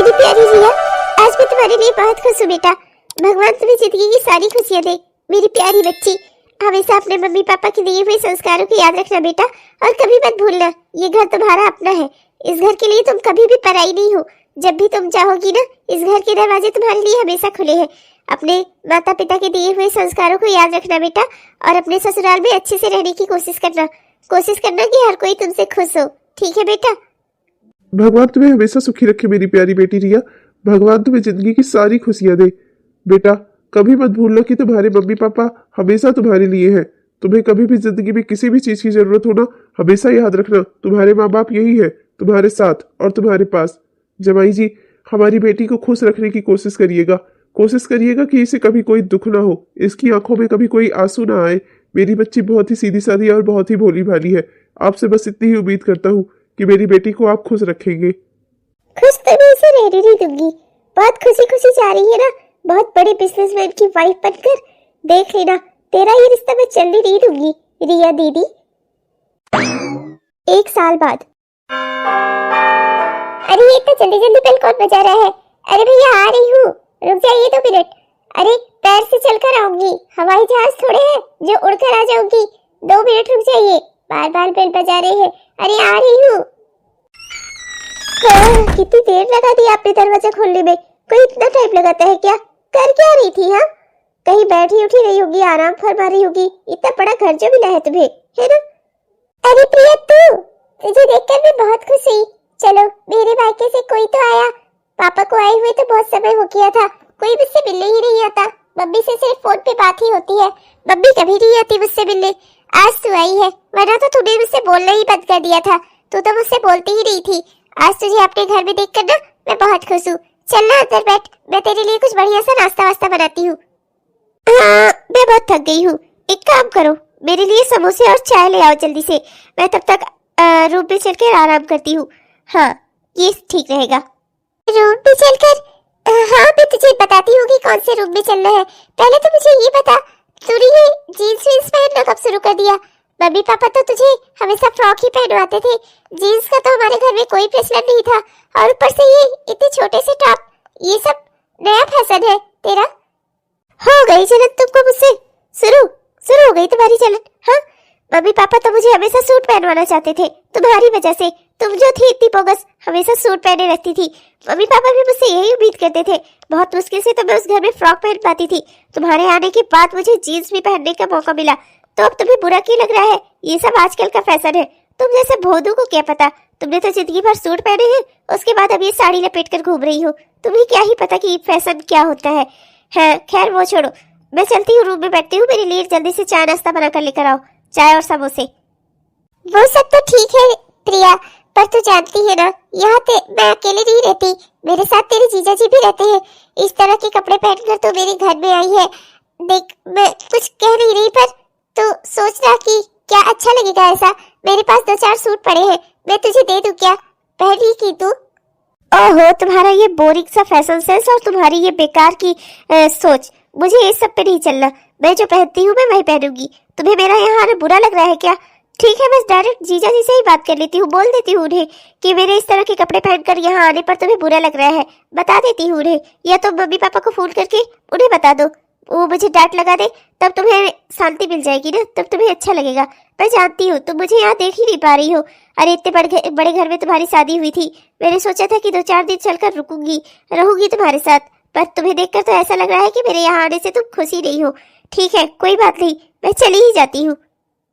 मेरी प्यारी रिया, आज मैं तुम्हारे लिए बहुत खुश हूँ बेटा। भगवान तुम्हें जिंदगी की सारी खुशियाँ दे मेरी प्यारी बच्ची। हमेशा अपने मम्मी पापा के दिए हुए संस्कारों को याद रखना बेटा, और कभी मत भूलना ये घर तुम्हारा अपना है। इस घर के लिए तुम कभी भी पराई नहीं हो। जब भी तुम चाहोगी ना, इस घर के दरवाजे तुम्हारे लिए हमेशा खुले हैं। अपने माता पिता के दिए हुए संस्कारों को याद रखना बेटा, और अपने ससुराल में अच्छे से रहने की कोशिश करना कि हर कोई तुमसे खुश हो। ठीक है बेटा? भगवान तुम्हें हमेशा सुखी रखे मेरी प्यारी बेटी रिया। भगवान तुम्हें जिंदगी की सारी खुशियां दे बेटा। कभी मत भूलना कि तुम्हारे मम्मी पापा हमेशा तुम्हारे लिए हैं। तुम्हें कभी भी जिंदगी में किसी भी चीज की जरूरत हो ना, हमेशा याद रखना तुम्हारे माँ बाप यही है, तुम्हारे साथ और तुम्हारे पास। जमाई जी, हमारी बेटी को खुश रखने की कोशिश करिएगा कि इसे कभी कोई दुख ना हो, इसकी आंखों में कभी कोई आंसू ना आए। मेरी बच्ची बहुत ही सीधी सादी और बहुत ही भोली भाली है। आपसे बस इतनी ही उम्मीद करता हूँ कि मेरी बेटी को आप खुश रखेंगे। खुश तो मैं इसे रहने नहीं दूंगी। बहुत खुशी जा रही है ना, बहुत बड़े बिजनेसमैन की वाइफ बनकर। देख लेना, तेरा ये रिश्ता मैं चलने नहीं दूंगी रिया दीदी। 1 साल बाद। अरे ये तो जल्दी बेल कौन बजा रहा है? अरे भैया आ रही हूँ, रुक जाइए 2 मिनट। अरे पैर से चलकर आऊंगी, हवाई जहाज थोड़े है जो उड़कर आ जाऊंगी। 2 मिनट रुक जाइए, बार बेल बजा रही है। अरे आ रही हूँ। कितनी देर लगा दी आपने दरवाजा खोलने में? कोई इतना टाइम लगाता है क्या? कर क्या रही थी? हाँ, कहीं बैठी उठी रही होगी, आराम फरमा रही होगी। इतना बड़ा घर जो मिला है तुम्हें, है ना? अरे प्रिया, तुझे देखकर मैं बहुत खुश हुई। चलो, मेरे मायके से कोई तो आया। पापा को आए हुए तो बहुत समय हो गया था, कोई मुझसे मिलने ही नहीं आता। मम्मी से सिर्फ फोन पे बात ही होती है, मम्मी कभी नहीं आती मुझसे मिलने। आज तू आई है, वरना तो तूने मुझसे बोलना ही बंद कर दिया था। तू तो मुझसे बोलती ही नहीं थी। आज तुझे अपने घर में देखकर ना मैं बहुत खुश हूँ। चल ना अंदर बैठ, मैं तेरे लिए कुछ बढ़िया सा नाश्ता वास्ता बनाती हूँ। हाँ, मैं बहुत थक गई हूँ। एक काम करो, मेरे लिए समोसे और चाय ले आओ जल्दी से। मैं तब तक रूम पे चलकर आराम करती हूँ। हाँ, ये ठीक रहेगा। रूम पे चलकर? हाँ, मैं तुझे बताती हूँ कि कौन से रूम में चलना है। पहले तो मुझे ये बता, तूने ये जीन्स वीन्स पहनना कब शुरू कर दिया? मम्मी पापा तो तुझे हमेशा फ्रॉक ही पहनवाते थे। जीन्स का तो हमारे घर में कोई प्रचलन नहीं था, और ऊपर से ये इतने छोटे से टॉप, ये सब नया फैशन है तेरा। हो गई जलन तुमको मुझसे? शुरू हो गई तुम्हारी जलन? हाँ, मम्मी पापा तो मुझे हमेशा सूट पहनवाना चाहते थे, तुम्हारी वजह से। तुम जो थी इतनी बोगस, हमेशा सूट पहने रखती थी। मम्मी पापा भी मुझसे यही उम्मीद करते थे। बहुत मुश्किल से तो मैं उस घर में फ्रॉक पहन पाती थी। तुम्हारे आने के बाद मुझे जीन्स भी पहनने का मौका मिला। तो अब तुम्हें बुरा क्यों लग रहा है? ये सब आजकल का फैशन है। तुम जैसे भोदू को क्या पता? तुमने तो जिंदगी भर सूट पहने हैं, उसके बाद अब ये साड़ी लपेट कर घूम रही हो। तुम्हें क्या ही पता कि फैशन क्या होता है। खैर वो छोड़ो, मैं चलती हूँ, रूम में बैठती हूँ। मेरे लिए जल्दी से चाय नाश्ता बना कर लेकर आओ, चाय और समोसे। वो सब तो ठीक है प्रिया, पर तू जानती है ना, यहाँ मैं अकेले नहीं रहती, मेरे साथ तेरे जीजा जी भी रहते हैं। इस तरह के कपड़े पहनकर तो मेरे घर में आई है। देख, मैं कुछ कह नहीं रही, पर तो सोच रहा कि क्या अच्छा लगेगा ऐसा। मेरे पास 2-4 सूट पड़े हैं, मैं तुझे दे दूं क्या? पहन की तू? ओहो, तुम्हारा ये बोरिंग सा फैशन सेंस और तुम्हारी ये बेकार की सोच, मुझे इस सब पे नहीं चलना। मैं जो पहनती हूँ मैं वही पहनूंगी। तुम्हें मेरा यहाँ आना बुरा लग रहा है क्या? ठीक है, बस डायरेक्ट जीजा जी से ही बात कर लेती हूँ, बोल देती हूँ उन्हें कि मेरे इस तरह के कपड़े पहनकर यहाँ आने पर तुम्हें बुरा लग रहा है। बता देती हूँ उन्हें, या तो मम्मी पापा को फोन करके उन्हें बता दो, वो मुझे डांट लगा दे, तब तुम्हें शांति मिल जाएगी ना, तब तुम्हें अच्छा लगेगा। मैं जानती हूँ तुम मुझे यहाँ देख ही नहीं पा रही हो। अरे इतने बड़े घर में तुम्हारी शादी हुई थी, मैंने सोचा था कि 2-4 दिन चलकर रहूंगी तुम्हारे साथ, पर तुम्हें देखकर तो ऐसा लग रहा है कि मेरे यहाँ आने से तुम खुशी नहीं हो। ठीक है, कोई बात नहीं, मैं चली ही जाती हूँ।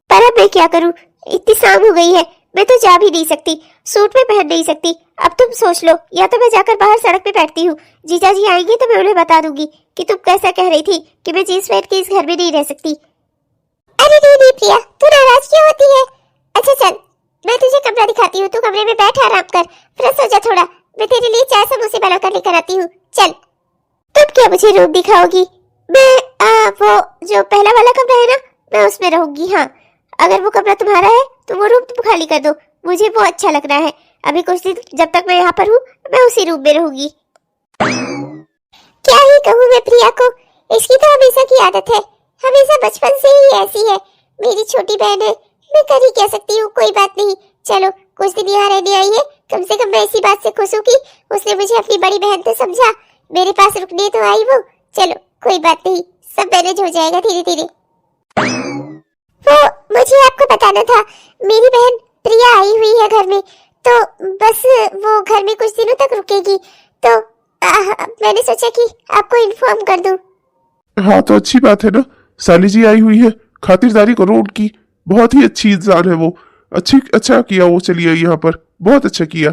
पर अब मैं क्या करूँ? इतनी शाम हो गई है, मैं तो जा भी नहीं सकती, सूट में पहन नहीं सकती। अब तुम सोच लो, या तो मैं जाकर बाहर सड़क पे बैठती हूँ, जीजा जी आएंगे तो मैं उन्हें बता दूंगी कि तुम कैसा कह रही थी कि मैं जींस पहन के इस घर में नहीं रह सकती। अरे नहीं प्रिया, तू नाराज क्यों होती है? अच्छा चल, मैं तुझे कमरा दिखाती हूँ, तू कमरे में बैठ, आराम कर, फ्रेश हो जा थोड़ा। मैं तेरे लिए चाय समोसे बनाकर लेकर आती हूँ। चल। तुम क्या मुझे रूम दिखाओगी? मैं वो जो पहला वाला कमरा है ना, मैं उसमें रहूंगी। हाँ, अगर वो कमरा तुम्हारा है तो वो रूम तुम खाली कर दो, मुझे वो अच्छा लग रहा है। अभी कुछ दिन जब तक मैं यहाँ पर हूँ, मैं उसी रूम में रहूंगी। क्या ही कहूँ मैं प्रिया को, इसकी तो हमेशा की आदत है, हमेशा बचपन से ही ऐसी है। मेरी छोटी बहन है, मैं कर ही कह सकती हूँ, कोई बात नहीं। चलो, कुछ दिन यहाँ रहने आई है, कम से कम मैं इसी बात से खुश हूँ कि उसने मुझे अपनी बड़ी बहन तो समझा, मेरे पास रुकने तो आई वो। चलो कोई बात नहीं, सब मैनेज हो जाएगा धीरे धीरे। वो मुझे आपको बताना था, मेरी बहन प्रिया आई हुई है घर में, तो बस वो घर में कुछ दिनों तक रुकेगी, तो मैंने सोचा कि आपको इन्फॉर्म कर दूं। हाँ तो अच्छी बात है ना, साली जी आई हुई है, खातिरदारी करो उनकी। बहुत ही अच्छी इंसान है वो। अच्छा किया वो चली आई यहाँ पर, बहुत अच्छा किया।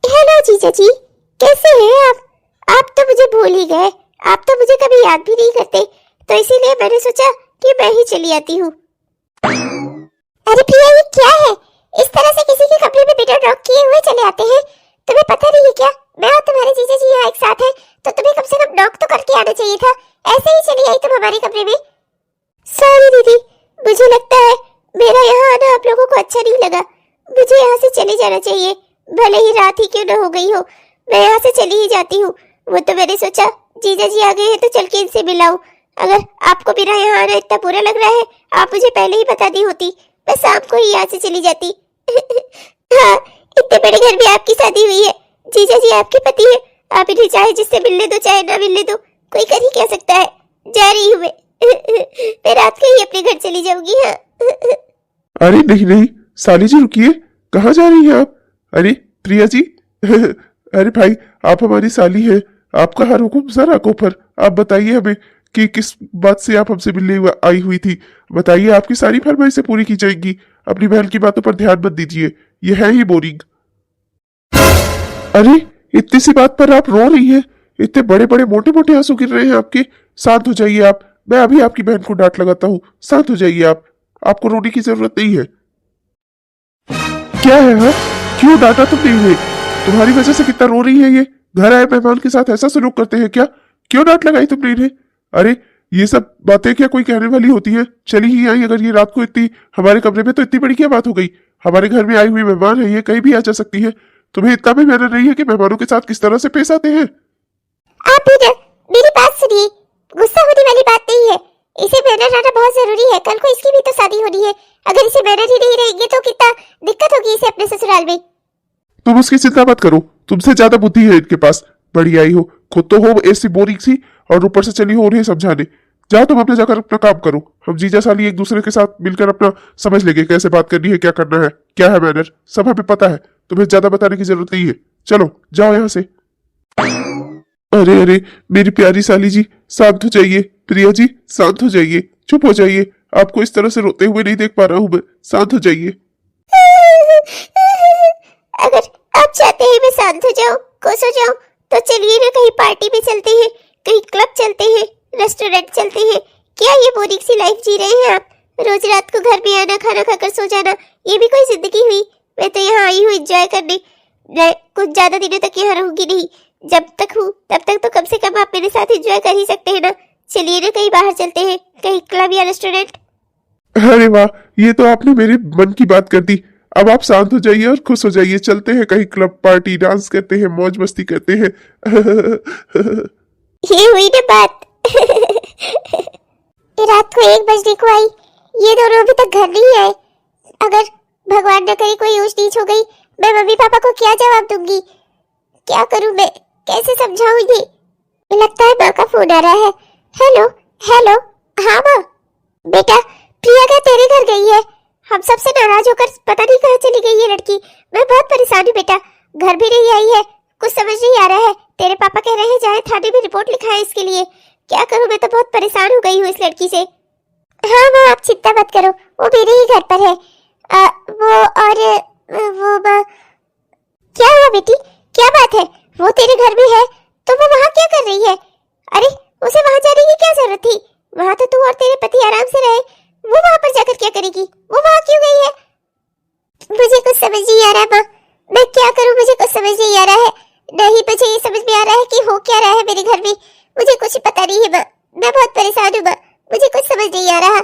हेलो जीजा जी, कैसे हैं आप? आप तो मुझे भूल ही गए, आप तो मुझे कभी याद भी नहीं करते, तो इसीलिए मैंने सोचा कि मैं ही चली आती हूँ। अरे प्रिया, ये क्या है? इस तरह से किसी के कपड़े में बिना नॉक किए हुए चले आते हैं? तुम्हें पता नहीं है क्या, मैं और तुम्हारे जीजा जी यहाँ एक साथ हैं, तो तुम्हें कम से कम नॉक तो करके आना चाहिए था। ऐसे ही चली आई तुम हमारे कमरे में। सॉरी दीदी, मुझे लगता है मेरा यहाँ आना आप लोगों को अच्छा नहीं लगा। मुझे यहाँ से चले जाना चाहिए, भले ही रात ही क्यों न हो गई हो, मैं यहाँ से चली ही जाती हूँ। वो तो मैंने सोचा जीजा जी आ गए हैं तो चल के इनसे मिलाऊं। अगर आपको मेरा यहाँ आना इतना बुरा लग रहा है, आप मुझे पहले ही बता दी होती, मैं शाम को ही यहाँ से चली जाती। हाँ, इतने बड़े घर में आपकी शादी हुई है, जीजा जी आपके पति है, आप इन्हें चाहे जिससे मिलने दो चाहे ना मिलने दो, कोई कर ही क्या सकता है। जा रही हूँ मैं रात को ही अपने घर चली जाऊंगी। हाँ। अरे नहीं नहीं साली जी रुकिए, कहाँ जा रही हैं आप? अरे प्रिया जी अरे भाई, आप हमारी साली हैं, आपका हर हुक्म सर आंखों पर। आप बताइए हमें कि किस बात से आप हमसे मिलने आई हुई थी। बताइए, आपकी सारी फरमाइशें पूरी की जाएंगी। अपनी बहन की बातों पर ध्यान मत दीजिए, ये है ही बोरिंग। अरे इतनी सी बात पर आप रो रही हैं? इतने बड़े बड़े मोटे मोटे आंसू गिर रहे हैं आपके। शांत हो जाइए आप, मैं अभी आपकी बहन को डांट लगाता हूँ। शांत हो जाइए आप, आपको रोने की जरूरत नहीं है। क्या है? हाँ, क्यों डांटा तुमने इन्हें? तुम्हारी वजह से कितना रो रही है ये। घर आए मेहमान के साथ ऐसा सलूक करते हैं क्या? क्यों डांट लगाई तुमने इन्हें? अरे ये सब बातें क्या कोई कहने वाली होती है? चली ही आई अगर ये रात को इतनी हमारे कमरे में, तो इतनी बड़ी क्या बात हो गई? हमारे घर में आई हुई मेहमान है, ये कहीं भी आ जा सकती है। तुम्हें इतना भी मैनर नहीं है कि मेहमानों के साथ किस तरह से पेश आते हैं? आप भी मेरी बात सुनिए, गुस्सा होने वाली बात नहीं है, इसे मैनर आना बहुत जरूरी है। कल को इसकी भी तो शादी होनी है, अगर इसे मैनर ही नहीं रहेंगे तो कितना दिक्कत होगी इसे अपने ससुराल में। तुम उसकी चिंता मत करो, तुमसे ज्यादा बुद्धि है इनके पास। बड़ी आई हो, खुद तो हो ऐसी बोरिंग सी, और ऊपर से चली हो उन्हें समझाने। जाओ तुम अपने जाकर अपना काम करो, हम जीजा साली एक दूसरे के साथ मिलकर अपना समझ लेंगे कैसे बात करनी है, क्या करना है, क्या है मैनर, सब हमें पता है। तुम्हें ज्यादा बताने की जरूरत नहीं है, चलो जाओ यहाँ से। अरे अरे मेरी प्यारी साली जी, शांत हो जाइए। प्रिया जी शांत हो जाइए, चुप हो जाइए। आपको इस तरह से रोते हुए नहीं देख पा रहा हूं मैं, शांत हो जाइए। अगर आप चाहते हैं मैं शांत हो जाऊं, खुश हो जाऊं, तो चलिए ना कहीं पार्टी में चलते हैं, कहीं क्लब चलते हैं, रेस्टोरेंट चलते हैं। क्या ये बोरिंग सी लाइफ जी रहे हैं आप? रोज रात को घर में आना, खाना खाकर सो जाना, ये भी कोई जिंदगी हुई? मैं तो यहाँ आई हूँ एंजॉय करने, मैं कुछ ज्यादा दिनों तक यहाँ रहूंगी नहीं। जब तक हूँ तब तक तो कम से कम आप मेरे साथ एंजॉय कर ही सकते हैं ना। चलिए ना कहीं बाहर चलते हैं, कहीं क्लब या रेस्टोरेंट। अरे वाह, ये तो आपने मेरे मन की बात कर दी। अब आप शांत हो जाइए और खुश हो जाइए, चलते हैं कहीं क्लब, पार्टी, डांस करते हैं, मौज मस्ती करते हैं। ये हुई ना बात। रात को 1 बजने को आई, ये दोनों अभी तक घर नहीं आए। अगर भगवान न करे कोई ऊंच नीच हो गई, मैं मम्मी पापा को क्या जवाब दूंगी? क्या करूं मैं, कैसे समझाऊं इन्हें? लगता है माँ का फोन आ रहा है। हेलो हेलो, हाँ माँ। बेटा प्रिया क्या तेरे घर गई है? हम सबसे नाराज होकर पता नहीं कहाँ चली गई है लड़की। मैं बहुत परेशान हूँ बेटा, घर भी नहीं आई है, कुछ समझ नहीं आ रहा है। तेरे पापा कह रहे हैं जाए थाने में रिपोर्ट लिखाए इसके लिए। क्या करूं, मैं तो बहुत परेशान हो गई हूँ इस लड़की से। हाँ माँ आप चिंता मत करो, वो मेरे ही घर पर है। वो माँ, क्या हुआ बेटी, क्या बात है? वो तेरे घर में है तो वो वहाँ क्या कर रही है? अरे उसे वहाँ जाने की क्या जरूरत थी? वहाँ तो तू और तेरे पति आराम से रहे, वो वहाँ पर जाकर क्या करेगी? वो वहाँ क्यों गई है? मुझे कुछ समझ नहीं आ रहा माँ, मैं क्या करूँ, मुझे कुछ समझ नहीं आ रहा है। नहीं मुझे ये समझ में आ रहा है कि हो क्या रहा है मेरे घर में, मुझे कुछ पता नहीं है माँ, मैं बहुत परेशान हूँ माँ, मुझे कुछ समझ नहीं आ रहा।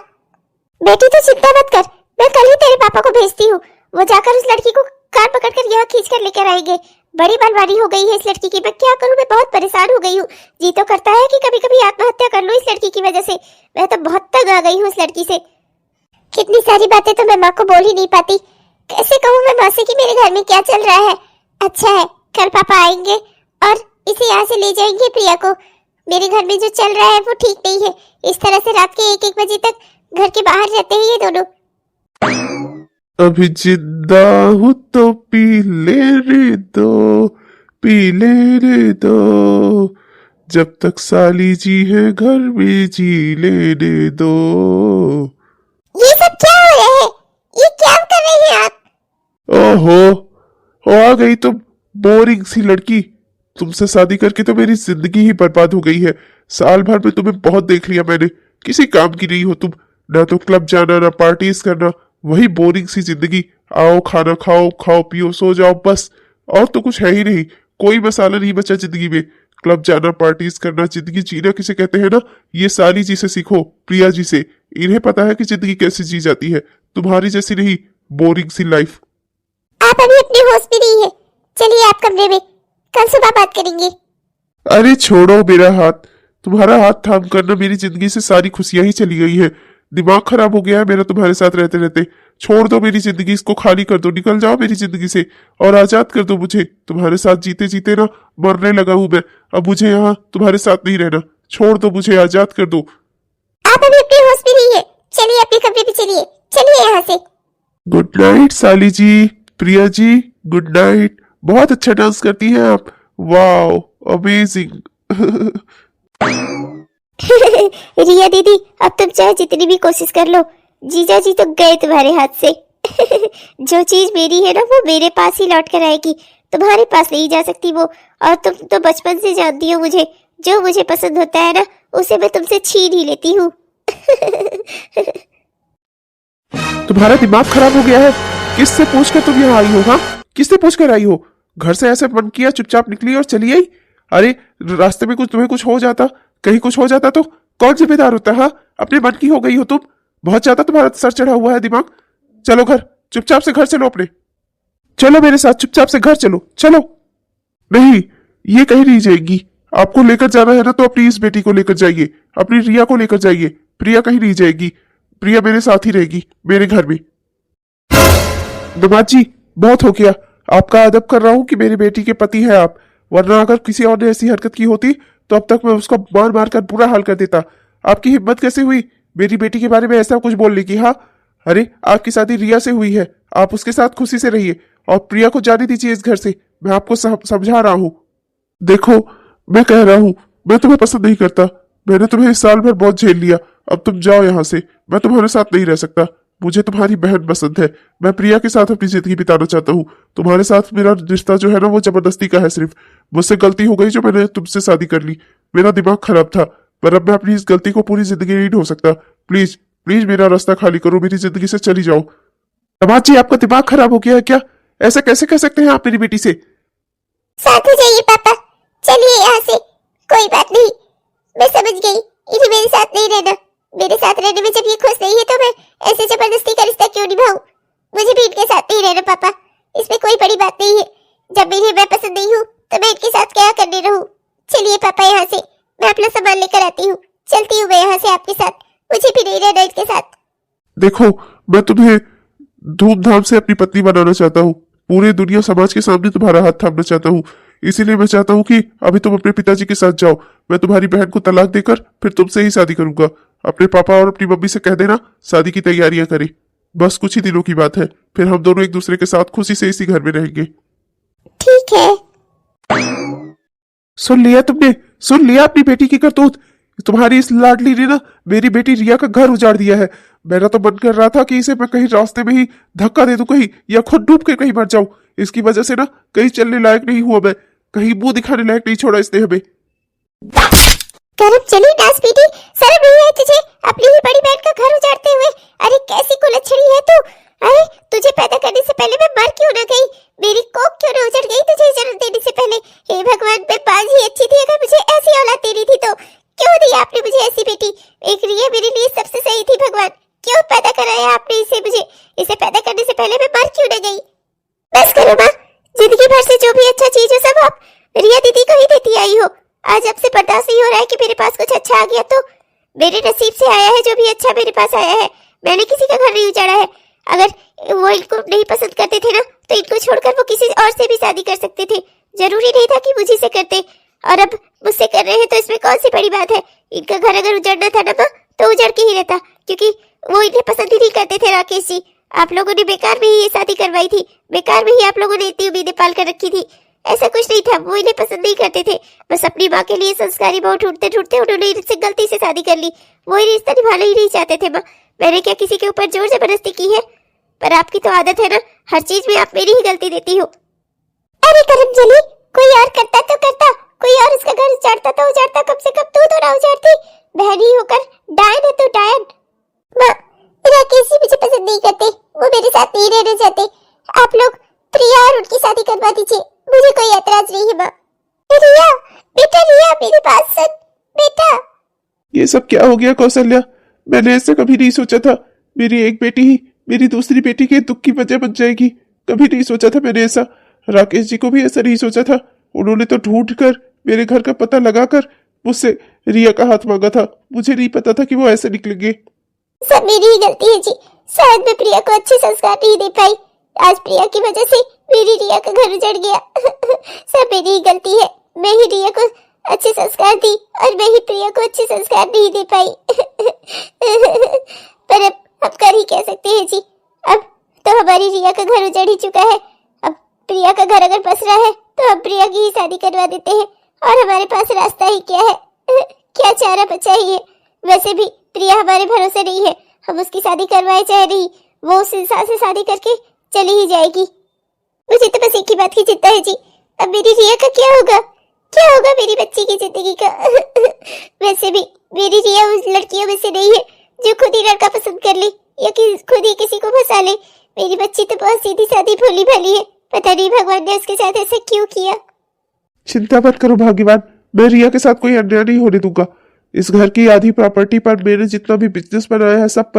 बेटी तू चिंता मत कर, मैं कल ही तेरे पापा को भेजती हूँ, वो जाकर उस लड़की को कार पकड़कर यहाँ खींच कर लेकर आएंगे। बड़ी बलवानी हो गई है इस लड़की की, मैं क्या करूँ, मैं बहुत परेशान हो गई हूँ। जी तो करता है कि कभी कभी आत्महत्या कर लूँ इस लड़की की वजह से, मैं तो बहुत तंग आ गई हूँ इस लड़की से। कितनी सारी बातें तो मैं माँ को बोल ही नहीं पाती, कैसे कहूँ मैं मौसी कि मेरे घर में क्या चल रहा है। अच्छा है, कल पापा आएंगे और इसे यहाँ से ले जाएंगे प्रिया को। मेरे घर में जो चल रहा है वो ठीक नहीं है। इस तरह से रात के 1-1 बजे तक घर के बाहर रहते हैं ये दोनों। अभी जिंदा हूँ तो पी ले रे दो, पी ले रे दो, जब तक साली जी है घर में जी लेने दो। ये सब क्या हो रहा है? ये क्या कर रहे हैं आप? ओहो, आ गई तुम बोरिंग सी लड़की। तुमसे शादी करके तो मेरी जिंदगी ही बर्बाद हो गई है। साल भर में तुम्हें बहुत देख लिया मैंने, किसी काम की नहीं हो तुम। ना तो क्लब जाना, ना पार्टीज करना, वही बोरिंग सी जिंदगी। आओ खाना खाओ, खाओ पियो सो जाओ, बस। और तो कुछ है ही नहीं, कोई मसाला नहीं बचा जिंदगी में। क्लब जाना, पार्टीज करना, जिंदगी जीना किसे कहते हैं ना, ये साली जी से सीखो, प्रिया जी से। इन्हें पता है कि जिंदगी कैसे जी जाती है, तुम्हारी जैसी नहीं बोरिंग सी लाइफ। आप अभी अपने होश में नहीं है। चलिए आप कमरे में, कल सुबह बात करेंगे। अरे छोड़ो मेरा हाथ, तुम्हारा हाथ थाम कर ना मेरी जिंदगी से सारी खुशियां ही चली गई है। दिमाग खराब हो गया है मेरा तुम्हारे साथ रहते रहते। छोड़ दो मेरी जिंदगी, इसको खाली कर दो, निकल जाओ मेरी जिंदगी से और आजाद कर दो मुझे। तुम्हारे साथ जीते जीते ना मरने लगा हूं मैं। अब मुझे यहाँ तुम्हारे साथ नहीं रहना, छोड़ दो मुझे, आजाद कर दो। आप अभी अपने होश में नहीं है। चलिए अपने कमरे पे चलिए, चलिए यहाँ से। गुड नाइट साली जी, प्रिया जी, गुड नाइट। बहुत अच्छा डांस करती हैं आप, वाओ अमेजिंग। रिया दीदी, अब तुम चाहे जितनी भी कोशिश कर लो, जीजा जी तो गए तुम्हारे हाथ से। जो चीज मेरी है ना वो मेरे पास ही लौट कर आएगी, तुम्हारे पास नहीं जा सकती वो। और तुम तो बचपन से जानती हो मुझे, जो मुझे पसंद होता है ना उसे मैं तुमसे छीन ही लेती हूँ। तुम्हारा दिमाग खराब हो गया है? किससे पूछकर तुम यहाँ आई हो? हाँ, किससे पूछकर आई हो? घर से ऐसे मन किया चुपचाप निकली और चली आई? अरे रास्ते में कुछ तुम्हें कुछ हो जाता, कहीं कुछ हो जाता तो कौन जिम्मेदार होता? हाँ, अपने मन की हो गई हो तुम। बहुत ज्यादा तुम्हारा सर चढ़ा हुआ है दिमाग। चलो घर, चुपचाप से घर चलो अपने। चलो मेरे साथ, चुपचाप से घर चलो, चलो। नहीं, ये कहीं नहीं जाएगी। आपको लेकर जाना है ना तो अपनी इस बेटी को लेकर जाइए, अपनी रिया को लेकर जाइए। प्रिया कहीं नहीं जाएगी, प्रिया मेरे साथ ही रहेगी, मेरे घर में। दामाद जी, बहुत हो गया। आपका अदब कर रहा हूँ कि मेरी बेटी के पति है आप, वरना अगर किसी और ने ऐसी हरकत की होती तो अब तक मैं उसको मार मार कर बुरा हाल कर देता। आपकी हिम्मत कैसे हुई मेरी बेटी के बारे में ऐसा कुछ बोलने की? हाँ, अरे आपकी शादी रिया से हुई है, आप उसके साथ खुशी से रहिए और प्रिया को जाने दीजिए इस घर से। मैं आपको समझा रहा हूँ। देखो, मैं कह रहा हूँ, मैं तुम्हें पसंद नहीं करता। मैंने तुम्हें इस साल भर बहुत झेल लिया, अब तुम जाओ यहाँ से। मैं तुम्हारे साथ नहीं रह सकता, मुझे तुम्हारी बहन पसंद है। मैं प्रिया के साथ अपनी जिंदगी बिताना चाहता हूँ। तुम्हारे साथ मेरा रिश्ता जो है ना वो जबरदस्ती का है सिर्फ। मुझसे गलती हो गई जो मैंने तुमसे शादी कर ली। मेरा दिमाग खराब था, पर अब मैं अपनी इस गलती को पूरी जिंदगी नहीं ढो सकता। प्लीज प्लीज मेरा रास्ता खाली करो, मेरी जिंदगी से चली जाओ। दामाद जी, आपका दिमाग खराब हो गया है क्या? ऐसा कैसे कह सकते हैं आप मेरी बेटी से? साथ हो जाइए पापा, चलिए यहाँ से। कोई बात नहीं, मैं समझ गई, इन्हें मेरे साथ नहीं रहना। मेरे साथ रहने में जब ये खुश नहीं है तो मैं ऐसे जबरदस्ती का रिश्ता क्यों निभाऊं? मुझे भी इनके साथ नहीं रहना पापा, इसमें कोई बड़ी बात नहीं है। जब इन्हें मैं पसंद नहीं हूँ तो मैं इनके साथ क्या करने रहूं? चलिए पापा यहाँ से, मैं अपना सामान लेकर आती हूँ। चलती हूँ मैं यहाँ से आपके साथ, मुझे भी नहीं रहना इनके साथ। देखो, मैं तुम्हें धूमधाम से अपनी पत्नी बनाना चाहता हूँ, पूरे दुनिया समाज के सामने तुम्हारा हाथ थामना चाहता हूँ। इसीलिए मैं चाहता हूँ कि अभी तुम अपने पिताजी के साथ जाओ। मैं तुम्हारी बहन को तलाक देकर फिर तुमसे ही शादी करूंगा। अपने पापा और अपनी मम्मी से कह देना शादी की तैयारियां करें। बस कुछ ही दिनों की बात है, फिर हम दोनों एक दूसरे के साथ खुशी से इसी घर में रहेंगे। ठीक है। सुन लिया तुमने? सुन लिया अपनी बेटी की करतूत? तुम्हारी इस लाडली ने ना मेरी बेटी रिया का घर उजाड़ दिया है। मेरा तो मन कर रहा था कि इसे मैं कहीं रास्ते में ही धक्का दे दूं कहीं, या खुद डूब के कहीं मर जाऊं। इसकी वजह से ना कहीं चलने लायक नहीं हुआ मैं, कहीं मुंह दिखाने लायक नहीं छोड़ा इसने हमें। करम चली नास बेटी, शर्म नहीं है तुझे अपनी ही बड़ी बहन का घर उजाड़ते हुए? अरे कैसी कुलच्छनी है तू! अरे तुझे पैदा करने से पहले मैं मर क्यों न गई? मेरी कोख क्यों न उजड़ गई तुझे जन्म देने से पहले? हे भगवान, मैं बाज ही अच्छी थी, अगर मुझे ऐसी औलाद देनी थी तो क्यों दी आपने मुझे ऐसी बेटी? एक रिया मेरे लिए सबसे सही थी भगवान, क्यों पैदा कराया आपने इसे मुझे? इसे पैदा करने से पहले मैं मर क्यों न गई? बस करो माँ, जिंदगी भर से जो भी अच्छा चीज हो सब आप रिया दीदी को ही देती आई हो। आज अब से बर्दाश्त नहीं हो रहा है कि मेरे पास कुछ अच्छा आ गया तो। मेरे नसीब से आया है जो भी अच्छा मेरे पास आया है, मैंने किसी का घर नहीं उजाड़ा है। अगर वो इनको नहीं पसंद करते थे ना, तो इनको छोड़कर वो किसी और से भी शादी कर सकते थे, जरूरी नहीं था कि मुझे से करते। और अब मुझसे कर रहे हैं तो इसमें कौन सी बड़ी बात है। इनका घर अगर उजड़ना था ना माँ, तो उजड़ के ही रहता, क्योंकि वो इन्हें पसंद ही नहीं करते थे राकेश जी। आप लोगों ने बेकार में ही ये शादी करवाई थी, बेकार में ही आप लोगों ने इतनी उम्मीदें पाल कर रखी थी। ऐसा कुछ नहीं था, वो इन्हें पसंद नहीं करते थे। बस अपनी माँ के लिए संस्कारी बहू ढूंढते ढूंढते उन्होंने इनसे गलती से शादी कर ली। वो ये रिश्ता निभाना ही नहीं चाहते थे माँ। मैंने क्या किसी के ऊपर जोर जबरदस्ती की है? पर आपकी तो आदत है ना, हर चीज में आप मेरी ही गलती देती हो। अरे करमजली, कोई और करता तो करता, कोई और उसका घर उजाड़ता तो उजाड़ता, कम से कम तू तो ना उजाड़ती। बहन ही होकर डायन है तू, डायन। माँ, राकेश जी मुझे पसंद नहीं करते, वो मेरे साथ नहीं रहना चाहते। आप लोग प्रिया और उनकी शादी करवा दीजिए, मुझे कोई ऐतराज नहीं है माँ। रिया, बेटा रिया, मेरी बात सुन बेटा। ये सब क्या हो गया कौशल्या? मैंने ऐसे कभी नहीं सोचा था। मेरी एक बेटी ही मेरी दूसरी बेटी के दुख की वजह बन जाएगी। कभी नहीं सोचा था मैंने ऐसा। राकेश जी को भी ऐसा नहीं सोचा था। उन्होंने तो ढूंढ कर मेरे घर का पता लगाकर मुझसे रिया का हाथ मांगा था। मुझे नहीं पता था कि वो ऐसे निकलेंगे। सब मेरी ही गलती है जी। शायद मैं प्रिया को अच्छे संस्कार नहीं दे पाई। आज प्रिया की वजह से मेरी रिया का घर उजड़ गया। सब मेरी ही गलती है। मैं ही रिया को अच्छे संस्कार दी और मैं ही प्रिया को अच्छे संस्कार नहीं दे पाई। पर अब कर ही कह सकते हैं जी। अब तो हमारी रिया का घर उजड़ ही चुका है। अब प्रिया का घर अगर बस रहा है तो हम प्रिया की ही शादी करवा देते हैं, और हमारे पास रास्ता ही क्या है? क्या चारा बचा ही है? वैसे भी प्रिया हमारे भरोसे नहीं है। हम उसकी शादी करवाए चाहे नहीं, वो उस इंसान से शादी करके चली ही जाएगी। मुझे तो बस एक ही बात की चिंता है जी, अब मेरी रिया का क्या होगा? क्या होगा मेरी बच्ची की जिंदगी का? वैसे भी मेरी रिया उस लड़कियों में से नहीं है जो खुद ही लड़का पसंद कर ले या कि खुद ही किसी को फंसा ले। मेरी बच्ची तो बहुत सीधी सादी भोली भाली है। पता नहीं भगवान ने उसके साथ ऐसा क्यों किया। चिंता मत करो भाग्यवान, मैं रिया के साथ कोई अन्याय नहीं होने दूंगा। इस घर की आधी प्रॉपर्टी पर मैंने जितना भी बिजनेस बनाया है सब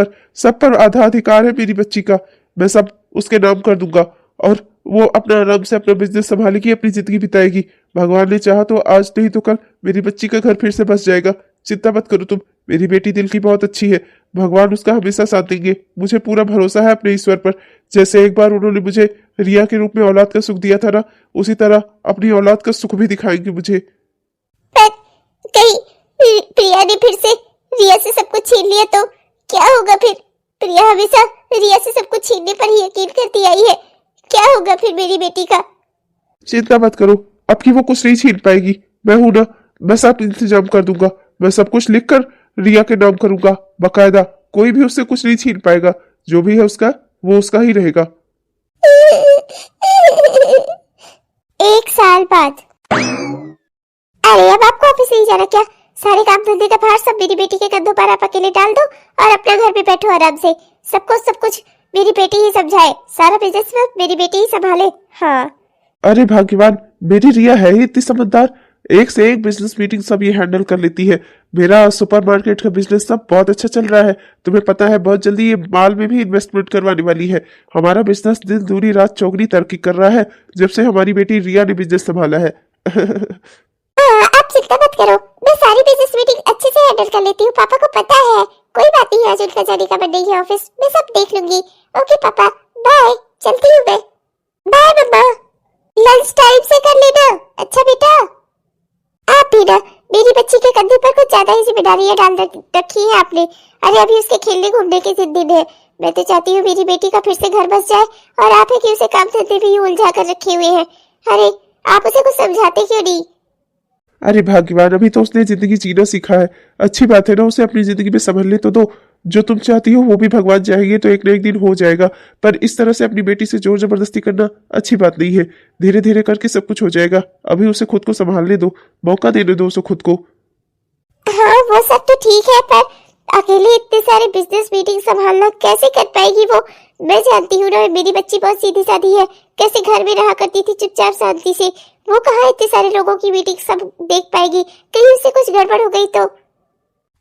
पर आधा अधिकार है मेरी बच्ची का। मैं सब उसके नाम कर दूंगा और वो अपना आराम से अपना बिजनेस संभालेगी, अपनी जिंदगी बिताएगी। भगवान ने चाहा तो आज नहीं तो कल मेरी बच्ची का घर फिर से बस जाएगा। चिंता मत करो तुम। मेरी बेटी दिल की बहुत अच्छी है, भगवान उसका हमेशा साथ देंगे। मुझे पूरा भरोसा है अपने ईश्वर पर। जैसे एक बार उन्होंने मुझे रिया के रूप में औलाद का सुख दिया था ना, उसी तरह अपनी औलाद का सुख भी दिखाएंगे मुझे। पर कहीं प्रिया ने फिर से रिया से सब कुछ छीन लिया तो क्या होगा फिर? प्रिया हमेशा रिया से सब कुछ छीनने पर ही यकीन करती आई है। क्या होगा फिर मेरी बेटी का? चिंता मत करो, अब की वो कुछ नहीं छीन पाएगी। मैं हूं ना, मैं सब इंतजाम कर दूंगा। मैं सब कुछ लिख कर रिया के नाम करूंगा बकायदा। कोई भी उससे कुछ नहीं छीन पाएगा। जो भी है उसका वो उसका ही रहेगा। 1 साल बाद। अरे अब आपको ऑफिस नहीं जाना क्या? सारे काम धंधे का भार सब मेरी बेटी के कंधों पर आप अकेले डाल दो और अपने घर में बैठो आराम से। सब कुछ मेरी बेटी ही समझाए, सारा बिजनेस मेरी बेटी ही संभाले। हाँ। अरे भाग्यवान, मेरी रिया है ही इतनी समझदार। एक से एक बिजनेस मीटिंग सब ये हैंडल कर लेती है। मेरा सुपरमार्केट का बिजनेस सब बहुत अच्छा चल रहा है। तुम्हें पता है बहुत जल्दी ये माल में भी इन्वेस्टमेंट करवाने वाली है। हमारा बिजनेस दिन दूनी रात चौगनी तरक्की कर रहा है जब से हमारी बेटी रिया ने बिजनेस संभाला है। आप चिंता मत करो, मैं सारी बिजनेस मीटिंग अच्छे से हैंडल कर लेती हूँ। पापा को पता है। कोई बात नहीं, आज उनका जाने का मन नहीं है ऑफिस, मैं सब देख लूंगी। ओके पापा, बाय, चलती हूँ मैं। बाय मम्मा, लंच टाइम से कर लेना। अच्छा बेटा। आप भी ना, मेरी बच्ची के कंधे पर कुछ ज्यादा ही जिम्मेदारियां डाल रखी है आपने। अरे अभी उसके खेलने घूमने के दिन है। मैं तो चाहती हूँ मेरी बेटी का फिर से घर बस जाए, और आप है कि उसे काम धंधे भी उलझा कर रखे हुए हैं। अरे आप उसे कुछ समझाते क्यों नहीं? अरे भाग्यवान, अभी तो उसने जिंदगी जीना सीखा है। अच्छी बात है ना, उसे अपनी जिंदगी में संभलने तो दो। जो तुम चाहती हो वो भी भगवान चाहेंगे तो एक न एक दिन हो जाएगा। पर इस तरह से अपनी बेटी से जोर जबरदस्ती करना अच्छी बात नहीं है। धीरे धीरे करके सब कुछ हो जाएगा। अभी उसे खुद को संभालने दो, मौका देने दो उसे खुद को। हाँ वो सब तो ठीक है, पर अकेले इतने सारे बिजनेस मीटिंग संभालना कैसे कर पाएगी वो? मैं जानती हूँ ना, मेरी बच्ची बहुत सीधी सादी है। कैसे घर में रहा करती थी चुपचाप शांति से। वो कहाँ इतने सारे लोगों की मीटिंग सब देख पाएगी? कहीं उससे कुछ गड़बड़ हो गई तो?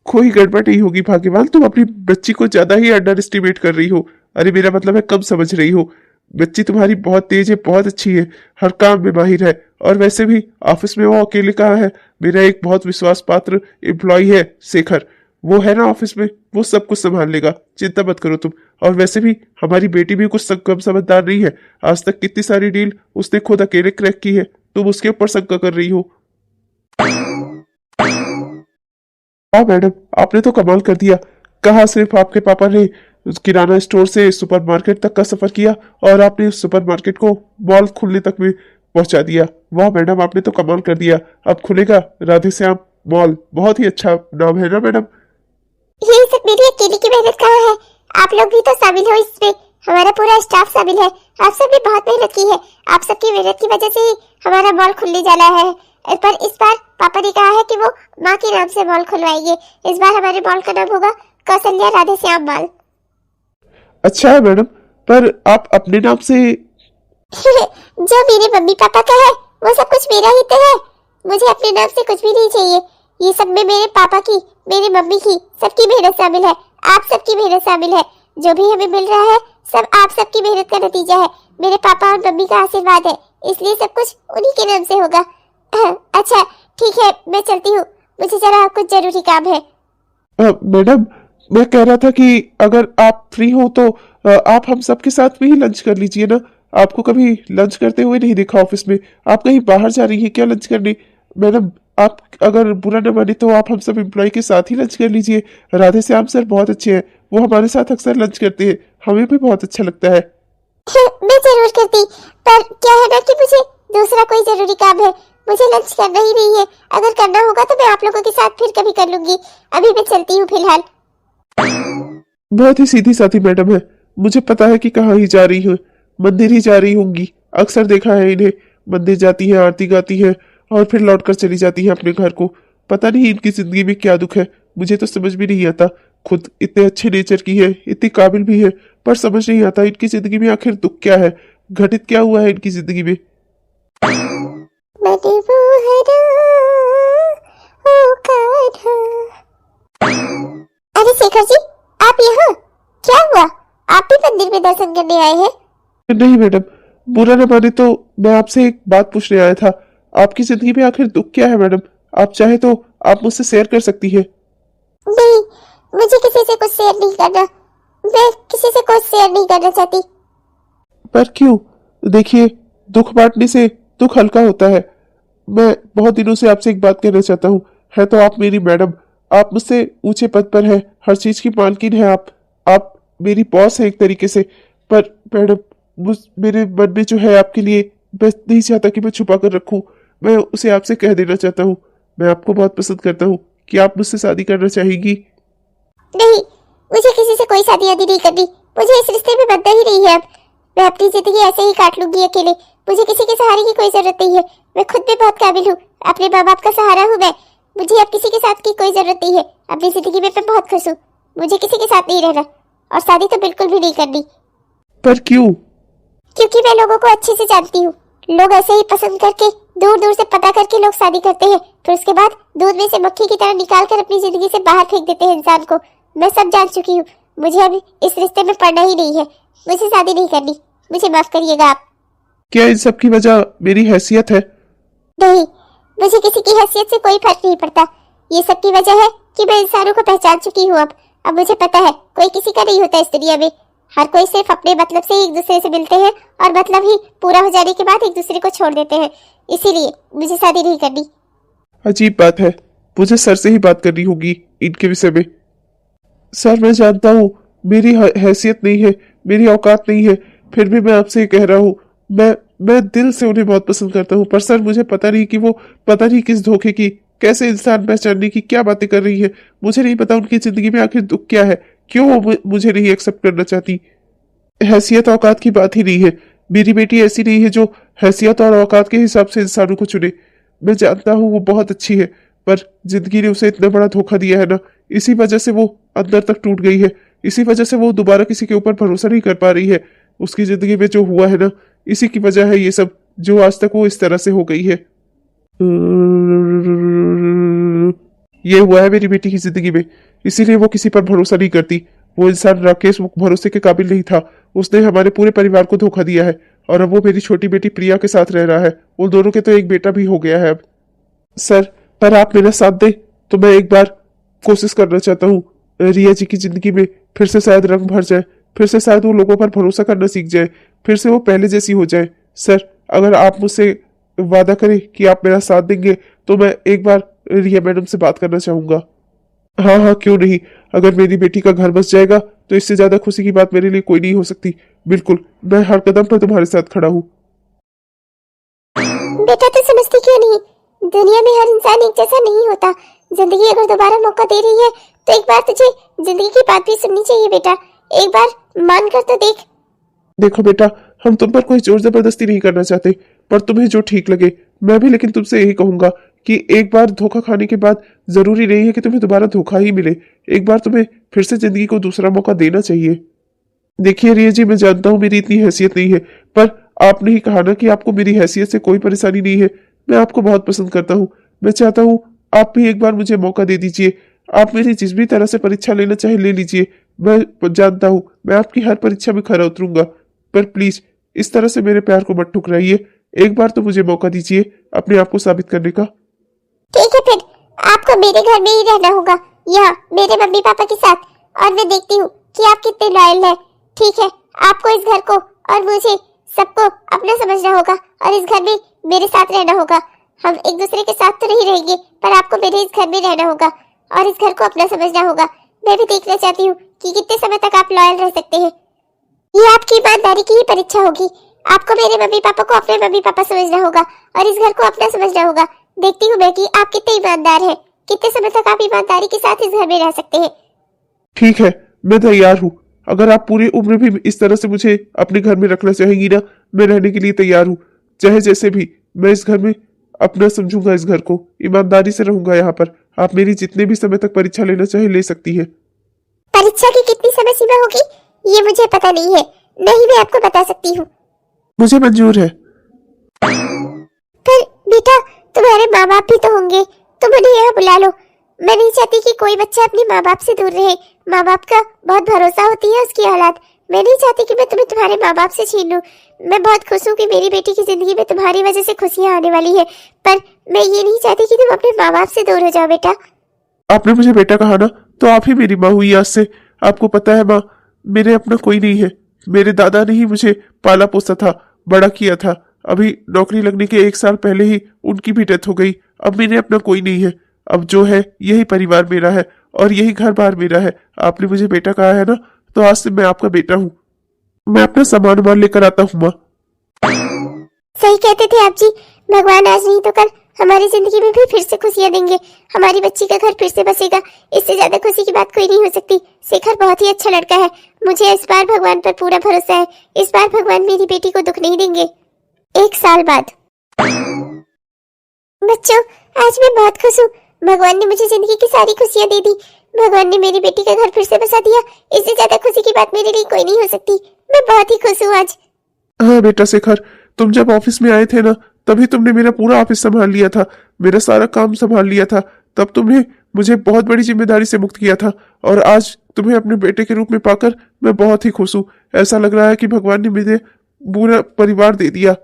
कोई गड़बड़ नहीं होगी भाग्यवान, तुम अपनी बच्ची को ज्यादा ही अंडर एस्टिमेट कर रही हो। अरे मेरा मतलब है कम समझ रही हो। बच्ची तुम्हारी बहुत तेज है, बहुत अच्छी है, हर काम में माहिर है। और वैसे भी ऑफिस में वो अकेले कहाँ है। मेरा एक बहुत विश्वास पात्र एम्प्लॉय है शेखर, वो है ना ऑफिस में, वो सब कुछ संभाल लेगा, चिंता मत करो तुम। और वैसे भी हमारी बेटी भी कुछ कम समझदार नहीं है। आज तक कितनी सारी डील उसने खुद अकेले क्रैक की है, तुम उसके ऊपर शंका कर रही हो। हाँ मैडम, आपने तो कमाल कर दिया। कहा सिर्फ आपके पापा ने किराना स्टोर से सुपरमार्केट तक का सफर किया और आपने उस सुपरमार्केट को मॉल खुलने तक में पहुंचा दिया। वाह मैडम, आपने तो कमाल कर दिया। अब खुलेगा राधे श्याम मॉल, बहुत ही अच्छा नाम है ना मैडम। ये सब मेरी अकेली की मेहनत कहाँ है, आप लोग भी तो शामिल हो इसमें। हमारा पूरा स्टाफ शामिल है। आप सब ने बहुत मेहनत की है। आप सबकी मेहनत की वजह से ही हमारा मॉल खुलने जा रहा है। पर इस बार पापा ने कहा है कि वो माँ के नाम से मॉल खुलवाएंगे। इस बार हमारे मॉल का नाम होगा कौशल्या राधे श्याम मॉल। अच्छा है मैडम, पर आप अपने नाम से जो मेरे मम्मी पापा का है वो सब कुछ मेरा ही तो है। मुझे अपने नाम से कुछ भी नहीं चाहिए। ये सब में मेरे पापा की, मेरी मम्मी की, सबकी मेहनत शामिल है। आप सबकी मेहनत शामिल है। जो भी हमें मिल रहा है सब आप सबकी मेहनत का नतीजा है। मेरे पापा और मम्मी का आशीर्वाद है, इसलिए सब कुछ उन्हीं के नाम से होगा। अच्छा ठीक है, मैं चलती हूँ, मुझे जरा कुछ जरूरी काम है। मैडम, मैं कह रहा था कि अगर आप फ्री हो तो आप हम सबके साथ में ही लंच कर लीजिए ना। आपको कभी लंच करते हुए नहीं देखा ऑफिस में। आप कहीं बाहर जा रही है क्या लंच करने? मैडम, आप अगर बुरा न माने तो आप हम सब एम्प्लॉय के साथ ही लंच कर लीजिए। राधे श्याम सर बहुत अच्छे हैं, वो हमारे साथ अक्सर लंच करते हैं, हमें भी बहुत अच्छा लगता है। मैं जरूर करती, पर क्या है ना कि मुझे दूसरा कोई जरूरी काम है। मुझे लंच करना ही नहीं है। अगर करना होगा तो मैं आप लोगों के साथ फिर कभी कर लूंगी। अभी मैं चलती हूँ फिलहाल। बहुत ही सीधी साधी मैडम है, मुझे पता है कि कहाँ ही जा रही हो। मंदिर ही जा रही होंगी। अक्सर देखा है इन्हें, मंदिर जाती है, आरती गाती है और फिर लौटकर चली जाती है अपने घर को। पता नहीं इनकी जिंदगी में क्या दुख है, मुझे तो समझ भी नहीं आता। खुद इतने अच्छे नेचर की है, इतनी काबिल भी है, पर समझ नहीं आता इनकी जिंदगी में आखिर दुख क्या है, घटित क्या हुआ है इनकी जिंदगी में। अरे शेखर जी, आप यहाँ? क्या हुआ? आप भी मंदिर में दर्शन करने आए हैं? नहीं मैडम, बुरा न माने तो मैं आपसे एक बात पूछने आया था। आपकी जिंदगी में आखिर दुख क्या है मैडम? आप चाहे तो आप मुझसे शेयर कर सकती है। नहीं, मुझे किसी से कुछ शेयर नहीं करना। मैं किसी से कुछ शेयर नहीं करना चाहती। पर क्यों? देखिए, दुख बांटने से दुख हल्का होता है। मैं बहुत दिनों से आपसे एक बात कहना चाहता हूँ। है तो आप मेरी मैडम, आप मुझसे ऊंचे पद पर है, हर चीज की मालकिन है आप मेरी बॉस है एक तरीके से। पर मैडम, मेरे मन में जो है आपके लिए, मैं नहीं चाहता कि मैं छुपा कर रखूं। मैं उसे आपसे कह देना चाहता हूँ। मैं आपको बहुत पसंद करता हूँ। कि आप मुझसे शादी करना चाहेंगी? नहीं, मुझे किसी से कोई शादी वादी नहीं करनी। मुझे इस रिश्ते में बनना ही नहीं है अब। मैं अपनी जिंदगी ऐसे ही काट लूंगी अकेले। मुझे किसी के सहारे की कोई जरूरत नहीं है। मैं खुद पे बहुत काबिल हूँ, अपने माँ बाप का सहारा हूँ मैं। मुझे अब किसी के साथ की कोई जरूरत नहीं है। अपनी जिंदगी में मैं बहुत खुश हूँ। मुझे किसी के साथ नहीं रहना और शादी तो बिल्कुल भी नहीं करनी। पर क्यों? क्योंकि मैं लोगों को अच्छे से जानती हूँ। लोग ऐसे ही पसंद करके, दूर दूर से पता करके लोग शादी करते हैं, फिर उसके बाद दूध में से मक्खी की तरह निकाल कर अपनी जिंदगी से बाहर फेंक देते हैं इंसान को। मैं सब जान चुकी हूँ। मुझे अभी इस रिश्ते में पड़ना ही नहीं है। मुझे शादी नहीं करनी। मुझे माफ करिएगा आप। क्या इन सब की वजह मेरी हैसियत है? नहीं, मुझे किसी की हैसियत से कोई फर्क नहीं पड़ता। ये सब की वजह है कि मैं इंसानों को पहचान चुकी हूँ। अब मुझे पता है कोई किसी का नहीं होता इस दुनिया में। हर कोई सिर्फ अपने मतलब से एक दूसरे से मिलते हैं और मतलब ही पूरा हो जाने के बाद एक दूसरे को छोड़ देते हैं। इसीलिए मुझे शादी नहीं करनी। अजीब बात है, मुझे सर से ही बात करनी होगी इनके विषय में। सर, मैं जानता हूँ मेरी हैसियत नहीं है, मेरी औकात नहीं है, फिर भी मैं आपसे कह रहा हूँ। मैं दिल से उन्हें बहुत पसंद करता हूँ। पर सर, मुझे पता नहीं कि वो पता नहीं किस धोखे की, कैसे इंसान पहचानने की क्या बातें कर रही है। मुझे नहीं पता उनकी जिंदगी में आखिर दुख क्या है, क्यों वो मुझे नहीं एक्सेप्ट करना चाहती। हैसियत औकात की बात ही नहीं है। मेरी बेटी ऐसी नहीं है जो हैसियत और औकात के हिसाब से इंसानों को चुने। मैं जानता हूँ वो बहुत अच्छी है, पर जिंदगी ने उसे इतना बड़ा धोखा दिया है ना, इसी वजह से वो अंदर तक टूट गई है। इसी वजह से वो दोबारा किसी के ऊपर भरोसा नहीं कर पा रही है। उसकी जिंदगी में जो हुआ है ना, इसी की वजह है ये सब, जो आज तक वो इस तरह से हो गई है। ये हुआ है मेरी बेटी की जिंदगी में, इसीलिए वो किसी पर भरोसा नहीं करती। वो इंसान राकेश वो भरोसे के काबिल नहीं था। उसने हमारे पूरे परिवार को धोखा दिया है और अब वो मेरी छोटी बेटी प्रिया के साथ रह रहा है। उन दोनों के तो एक बेटा भी हो गया है अब। सर, पर आप मेरा साथ दें तो मैं एक बार कोशिश करना चाहता हूँ रिया जी की जिंदगी में फिर से शायद रंग भर जाए, फिर से शायद वो लोगों पर भरोसा करना सीख जाए, फिर से वो पहले जैसी हो जाए। सर, अगर आप मुझसे वादा करें कि आप मेरा साथ देंगे तो मैं एक बार रिया मैडम से बात करना चाहूंगा। हाँ हाँ, क्यों नहीं। अगर मेरी बेटी का घर बस जाएगा तो इससे ज्यादा खुशी की बात मेरे लिए कोई नहीं हो सकती। बिल्कुल, मैं हर कदम पर तुम्हारे साथ खड़ा हूँ। बेटा तू समझती क्यों नहीं? दुनिया में हर इंसान एक जैसा नहीं होता। जिंदगी अगर दोबारा मौका दे रही है तो एक बार तुझे जिंदगी की बात भी सुननी चाहिए बेटा। एक बार मान कर तो देख। देखो बेटा, हम तुम पर कोई जोर जबरदस्ती नहीं करना चाहते, पर तुम्हें जो ठीक लगे। मैं भी लेकिन तुमसे यही कहूंगा कि एक बार धोखा खाने के बाद जरूरी नहीं है कि तुम्हें दोबारा धोखा ही मिले। एक बार तुम्हें फिर से जिंदगी को दूसरा मौका देना चाहिए। देखिए रिया जी, मैं जानता हूँ मेरी इतनी हैसियत नहीं है, पर आपने ही कहा ना कि आपको मेरी हैसियत से कोई परेशानी नहीं है। मैं आपको बहुत पसंद करता हूँ। मैं चाहता हूँ आप भी एक बार मुझे मौका दे दीजिए। आप मेरी जिस भी तरह से परीक्षा लेना चाहे ले लीजिए। मैं जानता हूँ मैं आपकी हर परीक्षा में खरा उतरूंगा, पर प्लीज इस तरह से मेरे प्यार को मत ठुकराइए। एक बार तो मुझे मौका दीजिए अपने आप को साबित करने का। ठीक है, फिर आपको मेरे घर में ही रहना होगा, यहाँ मेरे मम्मी पापा के साथ। और मैं देखती हूँ कि आप कितने लॉयल हैं। ठीक है, आपको इस घर को और मुझे सबको अपना समझना होगा और इस घर में मेरे साथ रहना होगा। हम एक दूसरे के साथ तो नहीं रहेंगे, पर आपको मेरे इस घर में रहना होगा और इस घर को अपना समझना होगा। मैं भी देखना चाहती हूँ कि कितने समय तक आप लॉयल रह सकते हैं। ये आपकी ईमानदारी की ही परीक्षा होगी। आपको मेरे मम्मी पापा को अपने मम्मी पापा समझना होगा और इस घर को अपना समझना होगा। देखती हूँ मैं कि आप कितने ईमानदार हैं, कितने समय तक आप ईमानदारी के साथ इस घर में रह सकते हैं। ठीक है, मैं तैयार हूँ। अगर आप पूरी उम्र भी इस तरह से मुझे अपने घर में रखना चाहेंगी ना, मैं रहने के लिए तैयार हूँ। चाहे जैसे भी, मैं इस घर में अपना समझूंगा। इस घर को ईमानदारी से रहूंगा यहाँ पर। आप मेरी जितने भी समय तक परीक्षा लेना चाहे ले सकती है। परीक्षा की कितनी समय सीमा होगी ये मुझे पता नहीं है, नहीं मैं आपको बता सकती हूँ। मुझे मंजूर है। पर बेटा तुम्हारे माँ बाप भी तो होंगे, तुम उन्हें यहाँ बुला लो। मैं नहीं चाहती कि कोई बच्चा अपने माँ बाप से दूर रहे। माँ बाप का बहुत भरोसा होती है उसकी औलाद। मैं नहीं चाहती कि मैं तुम्हें तुम्हारे माँ बाप से छीन लूं। मैं बहुत खुश हूँ कि मेरी बेटी की जिंदगी में तुम्हारी वजह से खुशियाँ आने वाली है, पर मैं ये नहीं चाहती कि तुम अपने माँ बाप से दूर हो जाओ बेटा। आपने मुझे बेटा कहा ना, तो आप ही मेरी माँ हुई आज से। आपको पता है माँ, मेरे अपना कोई नहीं है। मेरे दादा ने ही मुझे पाला पोसा था, बड़ा किया था। अभी नौकरी लगने के 1 साल पहले ही उनकी भी डेथ हो गई। अब मेरे अपना कोई नहीं है। अब जो है यही परिवार मेरा है और यही घर बार मेरा है। आपने मुझे बेटा कहा है ना, तो आज से मैं आपका बेटा हूँ। मैं अपना सामान वामान लेकर आता हूँ माँ। सही कहते थे आप जी। भगवान आज नहीं तो कल हमारी जिंदगी में भी फिर से खुशियाँ देंगे। हमारी बच्ची का घर फिर से बसेगा। इससे ज्यादा खुशी की बात कोई नहीं हो सकती। शेखर बहुत ही अच्छा लड़का है। मुझे इस बार भगवान पर पूरा भरोसा है। इस बार भगवान मेरी बेटी को दुख नहीं देंगे। 1 साल बाद। बच्चों, आज मैं बहुत खुश हूँ। भगवान ने मुझे जिंदगी की सारी खुशियाँ दे दी। भगवान ने मेरी बेटी का घर फिर से बसा दिया। इससे ज्यादा खुशी की बात मेरे लिए कोई नहीं हो सकती। मैं बहुत ही खुश हूँ आज। हाँ बेटा शेखर, तुम जब ऑफिस में आए थे ना, तभी तुमने मेरा पूरा ऑफिस संभाल लिया था, मेरा सारा काम संभाल लिया था। तब तुमने मुझे बहुत बड़ी जिम्मेदारी से मुक्त किया था और आज तुम्हें अपने बेटे के रूप में पाकर मैं बहुत ही खुश हूँ। ऐसा लग रहा है कि भगवान ने मुझे पूरा परिवार दे दिया।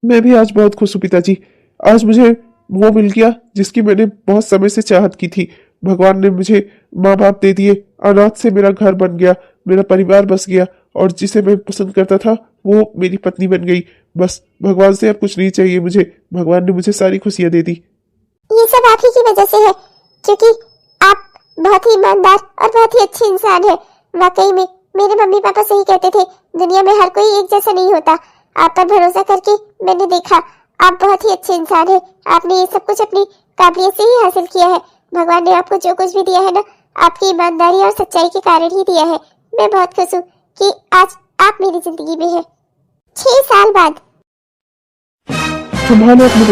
मैं भी आज बहुत खुश हूँ पिताजी। आज मुझे वो मिल गया जिसकी मैंने बहुत समय से चाहत की थी। भगवान ने मुझे माँ बाप दे दिए। अनाथ से मेरा घर बन गया, मेरा परिवार बस गया और जिसे मैं पसंद करता था वो मेरी पत्नी बन गई। बस भगवान से अब कुछ नहीं चाहिए मुझे। भगवान ने मुझे सारी खुशियाँ दे दी। ये सब आप ही की वजह से है, क्योंकि आप बहुत ही ईमानदार और बहुत ही अच्छे इंसान हैं। वाकई में मेरे मम्मी पापा सही कहते थे, दुनिया में हर कोई एक जैसा नहीं होता। आप पर भरोसा करके मैंने देखा आप बहुत ही अच्छे इंसान हैं। आपने ये सब कुछ अपनी काबिलियत से ही हासिल किया है। भगवान ने आपको जो कुछ भी दिया है ना, आपकी ईमानदारी और सच्चाई के कारण ही दिया है। मैं बहुत खुश हूँ कि आज आप मेरी जिंदगी में हैं। 6 साल बाद। संभालो अपने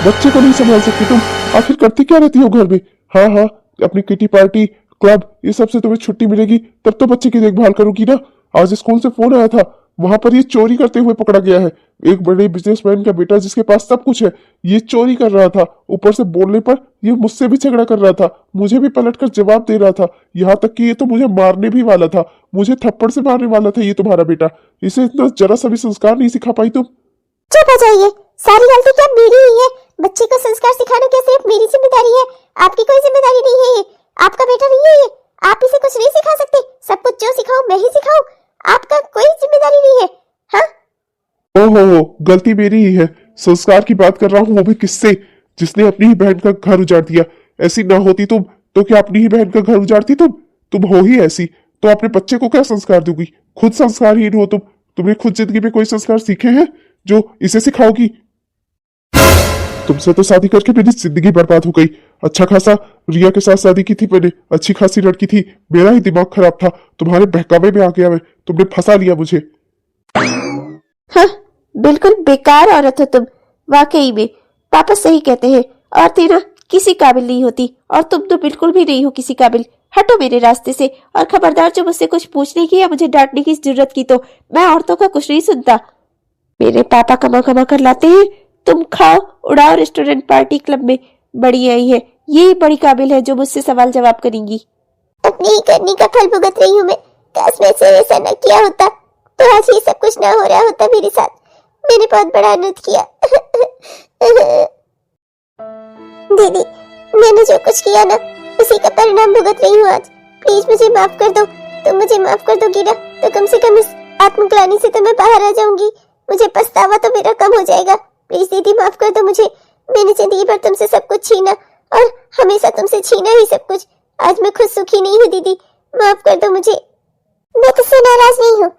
बच्चे को नहीं संभाल सकती तुम? आखिर करती क्या रहती हो घर में? हाँ हाँ, अपनी किटी पार्टी क्लब ये सब से तुम्हें छुट्टी मिलेगी तब तो बच्चे की देखभाल करोगी ना। आज स्कूल से फोन आया था, वहां पर ये चोरी करते हुए पकड़ा गया है। एक बड़े बिजनेसमैन का बेटा जिसके पास सब कुछ है, ये चोरी कर रहा था। ऊपर से बोलने पर ये मुझसे भी झगड़ा कर रहा था, मुझे भी पलटकर जवाब दे रहा था। यहाँ तक कि ये तो मुझे मारने भी वाला था, मुझे थप्पड़ से मारने वाला था ये तुम्हारा बेटा। इसे इतना जरा सा भी संस्कार नहीं सिखा पाई तुम? चुप हो जाइए, सारी गलती क्या मेरी ही है। बच्चे को संस्कार सिखाना क्या सिर्फ मेरी जिम्मेदारी है? आपकी कोई जिम्मेदारी नहीं है। ओहो, गलती मेरी ही है। संस्कार की बात कर रहा हूँ, वो भी किससे, जिसने अपनी ही बहन का घर उजाड़ दिया। ऐसी ना होती तुम तो क्या अपनी ही बहन का घर उजाड़ती तुम हो ही ऐसी तो अपने बच्चे को क्या संस्कार दोगी? खुद संस्कारहीन हो तुमने खुद जिंदगी में कोई संस्कार सीखे हैं जो इसे सिखाओगी? तुमसे तो शादी करके मेरी जिंदगी बर्बाद हो गई। अच्छा खासा रिया के साथ शादी की थी मैंने, अच्छी खासी लड़की थी, मेरा ही दिमाग खराब था, तुम्हारे बहकावे में आ गया मैं, तुमने फंसा लिया मुझे। हाँ, बिल्कुल बेकार औरत हो तुम, वाकई में। पापा सही कहते हैं, औरतें ना किसी काबिल नहीं होती, और तुम तो बिल्कुल भी नहीं हो किसी काबिल। हटो मेरे रास्ते से, और खबरदार जो मुझसे कुछ पूछने की या मुझे डांटने की जरूरत की तो मैं औरतों का कुछ नहीं सुनता। मेरे पापा कमा कमा कर लाते हैं, तुम खाओ उड़ाओ रेस्टोरेंट पार्टी क्लब में बड़ी आई है, यही बड़ी काबिल है जो मुझसे सवाल जवाब करेंगी। अपनी ही करनी का फल भुगत रही हूँ मैं। काश मैं से ऐसा न किया होता तो आज ये सब कुछ ना हो रहा होता मेरे साथ। मैंने बहुत बड़ा अनर्थ किया। दीदी, मैंने जो कुछ किया ना उसी का परिणाम भुगत रही हूँ आज। प्लीज मुझे माफ कर दो। तुम मुझे माफ कर दोगी ना तो कम से कम इस आत्मग्लानि से तो मैं बाहर आ जाऊंगी। मुझे पछतावा तो मेरा कम हो जाएगा। प्लीज दीदी माफ कर दो मुझे। मैंने जिंदगी भर तुमसे सब कुछ छीना और हमेशा तुमसे छीना ही सब कुछ। आज मैं खुद सुखी नहीं हूँ दीदी, माफ कर दो मुझे। मैं तुझसे नाराज नहीं हूँ।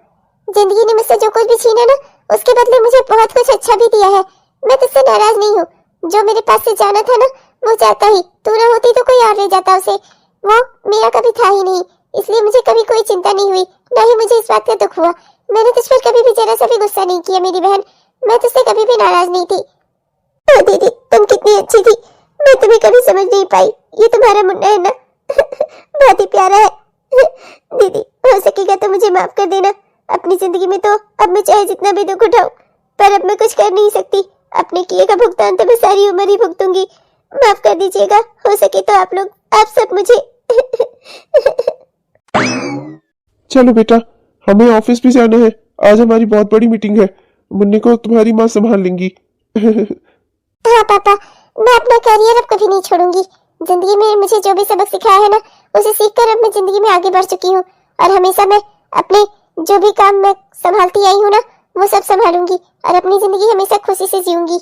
जिंदगी ने मुझसे जो कुछ भी छीना ना उसके बदले मुझे बहुत कुछ अच्छा भी दिया है। मैं तुझसे नाराज नहीं हूँ। जो मेरे पास से जाना था ना वो जाता ही, तू ना होती तो कोई और ले जाता उसे। वो मेरा कभी था ही नहीं, इसलिए मुझे कभी कोई चिंता नहीं हुई, ना ही मुझे इस बात का दुख हुआ। मैंने तुझ पर कभी भी जरा सा भी गुस्सा नहीं किया मेरी बहन। मैं तुझसे कभी भी नाराज नहीं थी। ओ दीदी, तुम कितनी अच्छी थी, मैं तुम्हें कभी समझ नहीं पाई। ये तुम्हारा मुन्ना है ना? बहुत ही प्यारा है। दीदी, हो सकेगा तो मुझे माफ कर देना। अपनी जिंदगी में तो अब मैं चाहे जितना भी दुख उठाऊं, पर अब मैं कुछ कर नहीं सकती। अपने किए का भुगतान तो मैं सारी उम्र ही भुगतूंगी। माफ कर दीजिएगा। हो सके तो आप लोग, आप सब मुझे। चलो बेटा, हमें ऑफिस भी जाना है, आज हमारी बहुत बड़ी मीटिंग है। मुन्ने को तुम्हारी माँ संभाल लेंगी। हाँ पापा, मैं अपना करियर अब कभी नहीं छोड़ूंगी। जिंदगी में मुझे जो भी सबक सिखाया है ना उसे सीखकर अब मैं जिंदगी में आगे बढ़ चुकी हूँ, और हमेशा मैं अपने जो भी काम मैं संभालती आई हूँ ना वो सब संभालूंगी, और अपनी जिंदगी हमेशा खुशी से जीऊंगी।